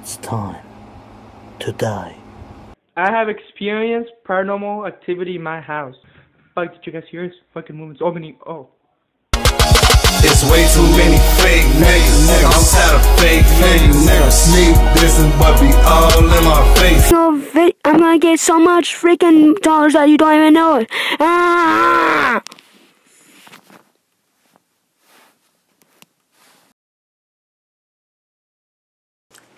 It's time to die. I have experienced paranormal activity in my house. Fuck, did you guys hear his fucking movements? Opening. Oh. It's way too many fake niggas. I'm tired of fake niggas. Sneak dissing, but be all in my face. So I'm gonna get so much freaking dollars that you don't even know it. Ah!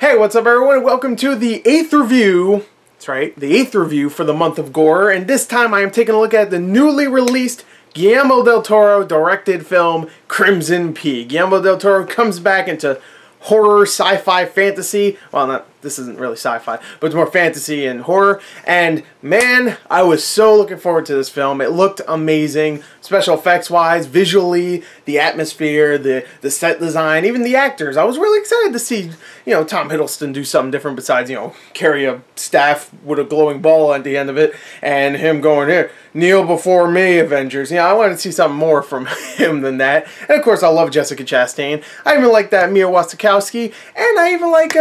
Hey, what's up everyone? Welcome to the 8th review. That's right, the 8th review for the month of Gorror. And this time I am taking a look at the newly released Guillermo del Toro directed film Crimson Peak. Guillermo del Toro comes back into horror, sci-fi, fantasy. Well, this isn't really sci-fi, but it's more fantasy and horror. And man, I was so looking forward to this film. It looked amazing, special effects wise, visually, the atmosphere, the set design, even the actors. I was really excited to see, Tom Hiddleston do something different besides, carry a staff with a glowing ball at the end of it, and him going, here, kneel before me, Avengers. I wanted to see something more from him than that. And of course, I love Jessica Chastain. I even like that Mia Wasikowski, and I even like,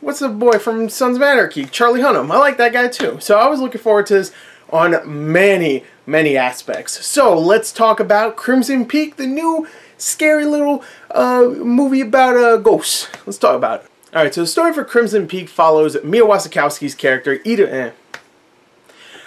what's the boy from Sons of Anarchy? Charlie Hunnam. I like that guy too. So I was looking forward to this on many, many aspects. So let's talk about Crimson Peak, the new scary little movie about ghosts. Let's talk about it. Alright, so the story for Crimson Peak follows Mia Wasikowski's character, Edith.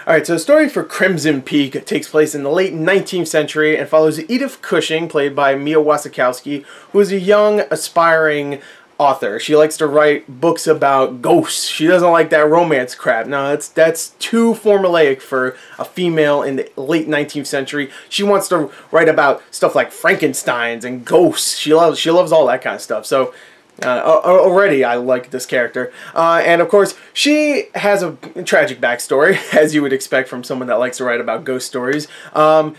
Alright, so the story for Crimson Peak takes place in the late 19th century and follows Edith Cushing, played by Mia Wasikowski, who is a young, aspiring author. She likes to write books about ghosts. She doesn't like that romance crap. No, that's too formulaic for a female in the late 19th century. She wants to write about stuff like Frankensteins and ghosts. She loves all that kind of stuff. So already I like this character. And of course, she has a tragic backstory, as you would expect from someone that likes to write about ghost stories.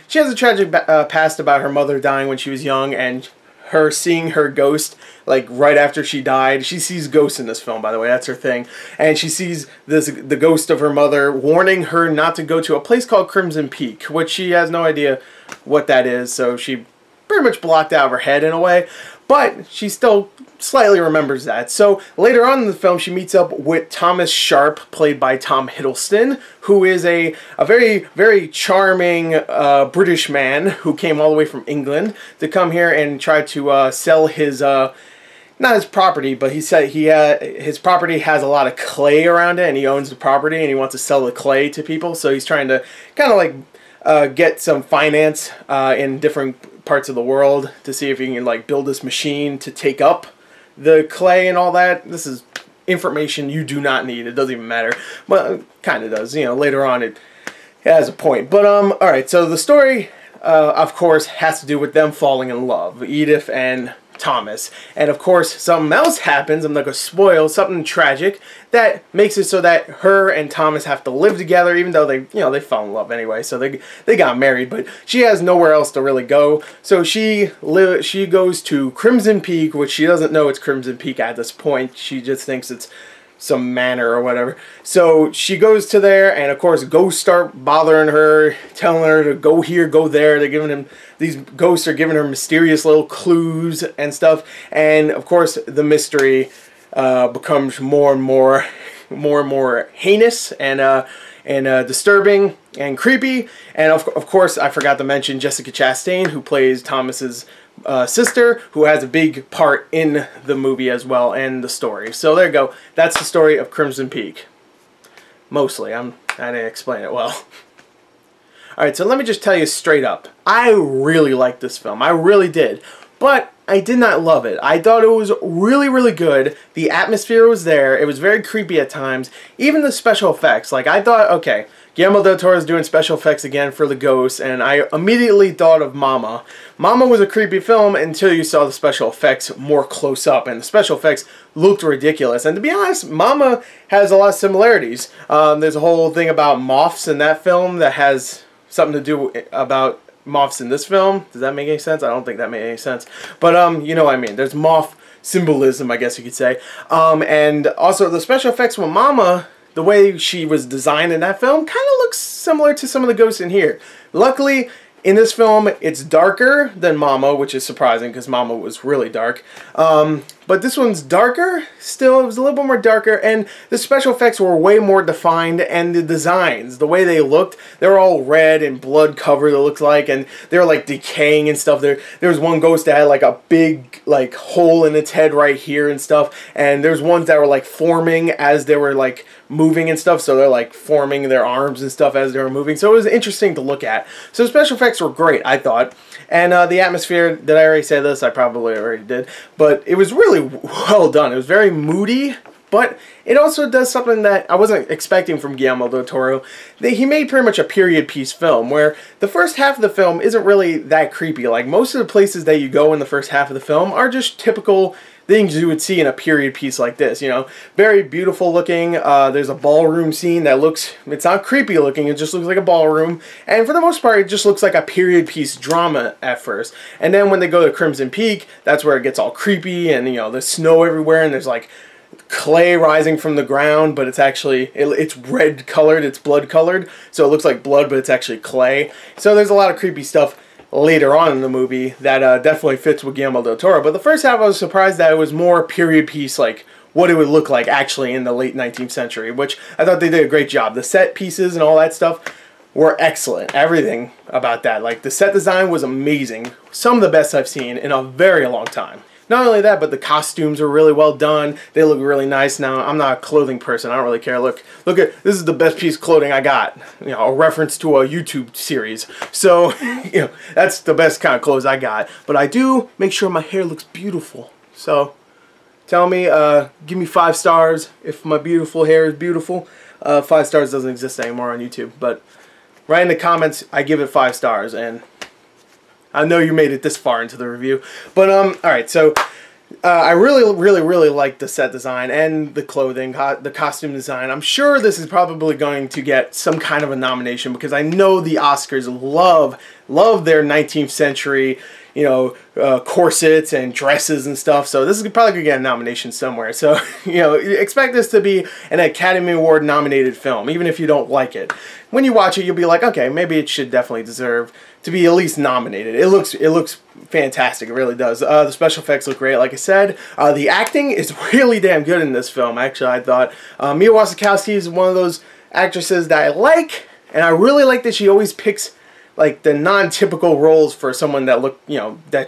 She has a tragic past about her mother dying when she was young, and her seeing her ghost like right after she died. She sees ghosts in this film, by the way, that's her thing. And she sees the ghost of her mother warning her not to go to a place called Crimson Peak, which she has no idea what that is, so she pretty much blocked out of her head in a way. But she still slightly remembers that. So later on in the film, she meets up with Thomas Sharp, played by Tom Hiddleston, who is a very, very charming British man who came all the way from England to come here and try to sell his, not his property, but he said his property has a lot of clay around it, and he owns the property, and he wants to sell the clay to people. So he's trying to kind of like get some finance in different parts of the world to see if he can like build this machine to take up the clay and all that. This is information you do not need. It doesn't even matter, but kind of does. Later on it has a point. But alright, so the story of course has to do with them falling in love, Edith and Thomas. And of course something else happens, I'm not going to spoil, something tragic that makes it so that her and Thomas have to live together, even though they fell in love anyway, so they got married, but she has nowhere else to really go. So she goes to Crimson Peak, which she doesn't know it's Crimson Peak at this point. She just thinks it's some manor or whatever. So she goes to there, and of course ghosts start bothering her, telling her to go here, go there. They're giving him, these ghosts are giving her mysterious little clues and stuff, and of course the mystery becomes more and more heinous and disturbing and creepy. And of course I forgot to mention Jessica Chastain, who plays Thomas's sister, who has a big part in the movie as well and the story. So there you go. That's the story of Crimson Peak. Mostly. I didn't explain it well. Alright, so let me just tell you straight up. I really liked this film. I really did. But I did not love it. I thought it was really, really good. The atmosphere was there. It was very creepy at times. Even the special effects. Like, I thought, okay, Guillermo del Toro is doing special effects again for the ghosts, and I immediately thought of Mama. Mama was a creepy film until you saw the special effects more close up, and the special effects looked ridiculous. And to be honest, Mama has a lot of similarities. There's a whole thing about moths in that film that has something to do about moths in this film. Does that make any sense? I don't think that made any sense. But, you know what I mean. There's moth symbolism, I guess you could say. And also the special effects with Mama, the way she was designed in that film, kind of looks similar to some of the ghosts in here. Luckily, in this film, it's darker than Mama, which is surprising because Mama was really dark. But this one's darker, still, it was a little bit more darker, and the special effects were way more defined, and the designs, the way they looked, they were all red and blood covered, it looks like, and they were like decaying and stuff. There was one ghost that had like a big like hole in its head right here and stuff, and there's ones that were like forming as they were like moving and stuff, so they're like forming their arms and stuff as they were moving, so it was interesting to look at. So the special effects were great, I thought, and the atmosphere, did I already say this? I probably already did, but it was really well done. It was very moody, but it also does something that I wasn't expecting from Guillermo del Toro. He made pretty much a period piece film, where the first half of the film isn't really that creepy. Like, most of the places that you go in the first half of the film are just typical things you would see in a period piece like this, you know. Very beautiful looking. There's a ballroom scene that looks, it's not creepy looking, it just looks like a ballroom. And for the most part, it just looks like a period piece drama at first. And then when they go to Crimson Peak, that's where it gets all creepy, and, you know, there's snow everywhere, and there's like clay rising from the ground, but it's actually, it's red colored, it's blood colored, so it looks like blood, but it's actually clay. So there's a lot of creepy stuff later on in the movie that definitely fits with Guillermo del Toro. But the first half, I was surprised that it was more period piece, like what it would look like actually in the late 19th century, which I thought they did a great job. The set pieces and all that stuff were excellent. Everything about that, like the set design was amazing. Some of the best I've seen in a very long time. Not only that, but the costumes are really well done. They look really nice. Now, I'm not a clothing person. I don't really care. Look at, this is the best piece of clothing I got. You know, a reference to a YouTube series. So, you know, that's the best kind of clothes I got. But I do make sure my hair looks beautiful. So, tell me, give me 5 stars if my beautiful hair is beautiful. 5 stars doesn't exist anymore on YouTube. But write in the comments, I give it 5 stars. And I know you made it this far into the review. But, alright, so I really like the set design and the clothing, the costume design. I'm sure this is probably going to get some kind of a nomination, because I know the Oscars love their 19th century, you know, corsets and dresses and stuff. So this is probably going to get a nomination somewhere. So, you know, expect this to be an Academy Award nominated film, even if you don't like it. When you watch it, you'll be like, okay, maybe it should definitely deserve to be at least nominated. It looks fantastic. It really does. The special effects look great, like I said. The acting is really damn good in this film, actually, I thought. Mia Wasikowska is one of those actresses that I like, and I really like that she always picks like the non-typical roles for someone that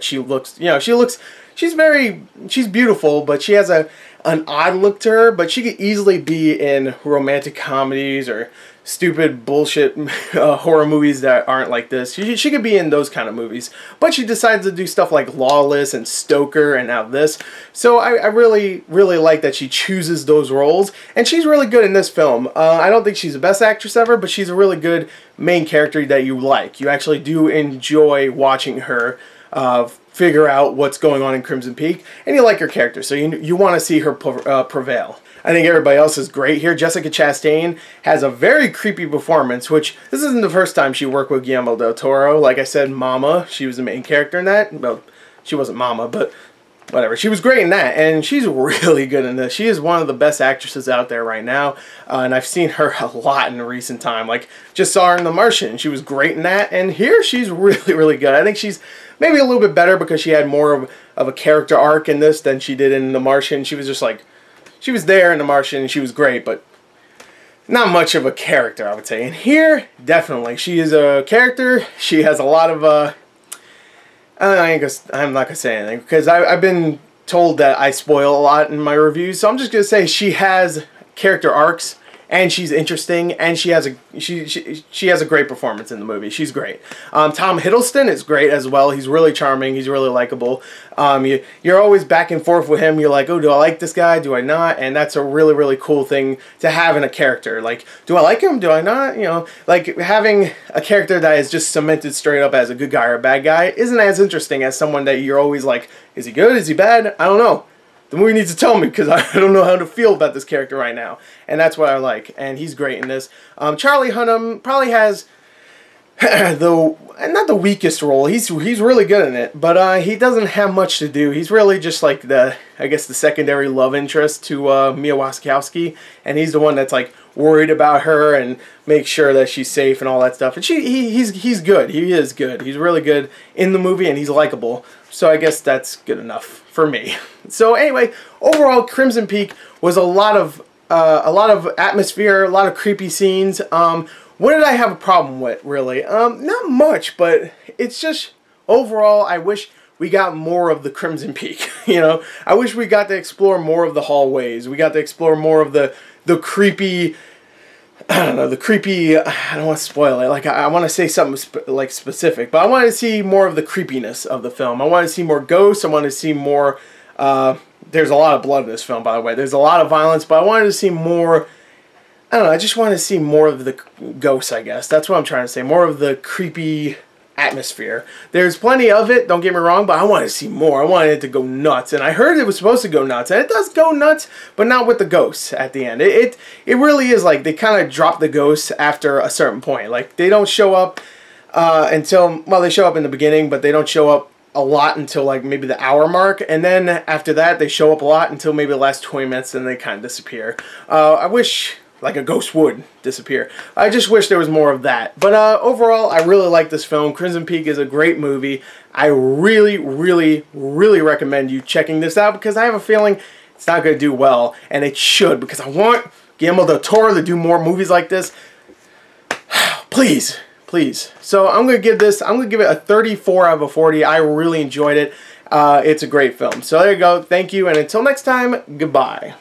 she's beautiful, but she has an odd look to her, but she could easily be in romantic comedies or stupid bullshit horror movies that aren't like this. She could be in those kind of movies, but she decides to do stuff like Lawless and Stoker and now this. So I really like that she chooses those roles, and she's really good in this film. I don't think she's the best actress ever, but she's a really good main character that you like. You actually do enjoy watching her figure out what's going on in Crimson Peak, and you like her character, so you want to see her prevail. I think everybody else is great here. Jessica Chastain has a very creepy performance, which this isn't the first time she worked with Guillermo del Toro. Like I said, Mama, she was the main character in that. Well, she wasn't Mama, but whatever. She was great in that, and she's really good in this. She is one of the best actresses out there right now, and I've seen her a lot in recent time. Like, just saw her in The Martian. She was great in that, and here she's really good. I think she's maybe a little bit better because she had more of a character arc in this than she did in The Martian. She was just like, she was there in The Martian, and she was great, but not much of a character, I would say. And here, definitely, she is a character. She has a lot of, I'm not going to say anything, because I've been told that I spoil a lot in my reviews, so I'm just going to say she has character arcs, and she's interesting, and she has a great performance in the movie. She's great. Tom Hiddleston is great as well. He's really charming. He's really likable. You're always back and forth with him. You're like, oh, do I like this guy? Do I not? And that's a really cool thing to have in a character. Like, do I like him? Do I not? You know, like having a character that is just cemented straight up as a good guy or a bad guy isn't as interesting as someone that you're always like, is he good? Is he bad? I don't know. The movie needs to tell me, because I don't know how to feel about this character right now. And that's what I like. And he's great in this. Charlie Hunnam probably has though not the weakest role. He's really good in it, but he doesn't have much to do. He's really just like I guess the secondary love interest to Mia Wasikowska, and he's the one that's like worried about her and makes sure that she's safe and all that stuff. And he's good. He is good. He's really good in the movie, and he's likable. So I guess that's good enough for me. So anyway, overall, Crimson Peak was a lot of atmosphere, a lot of creepy scenes. What did I have a problem with, really? Not much, but it's just, overall, I wish we got more of the Crimson Peak, you know? I wish we got to explore more of the hallways. We got to explore more of the creepy, I don't know, I don't want to spoil it. Like, I want to say something specific, but I wanted to see more of the creepiness of the film. I wanted to see more ghosts. I wanted to see more, there's a lot of blood in this film, by the way. There's a lot of violence, but I wanted to see more, I don't know, I just wanted to see more of the ghosts, I guess. That's what I'm trying to say. More of the creepy atmosphere. There's plenty of it, don't get me wrong, but I wanted to see more. I wanted it to go nuts, and I heard it was supposed to go nuts, and it does go nuts, but not with the ghosts at the end. It really is like they kind of drop the ghosts after a certain point. Like, they don't show up until, well, they show up in the beginning, but they don't show up a lot until like maybe the hour mark, and then after that they show up a lot until maybe the last 20 minutes, and they kind of disappear. I wish, like a ghost would disappear. I just wish there was more of that. But overall, I really like this film. Crimson Peak is a great movie. I really, really, really recommend you checking this out, because I have a feeling it's not going to do well, and it should, because I want Guillermo del Toro to do more movies like this. Please. Please. So I'm going to give it a 34 out of 40. I really enjoyed it. It's a great film. So there you go. Thank you, and until next time, goodbye.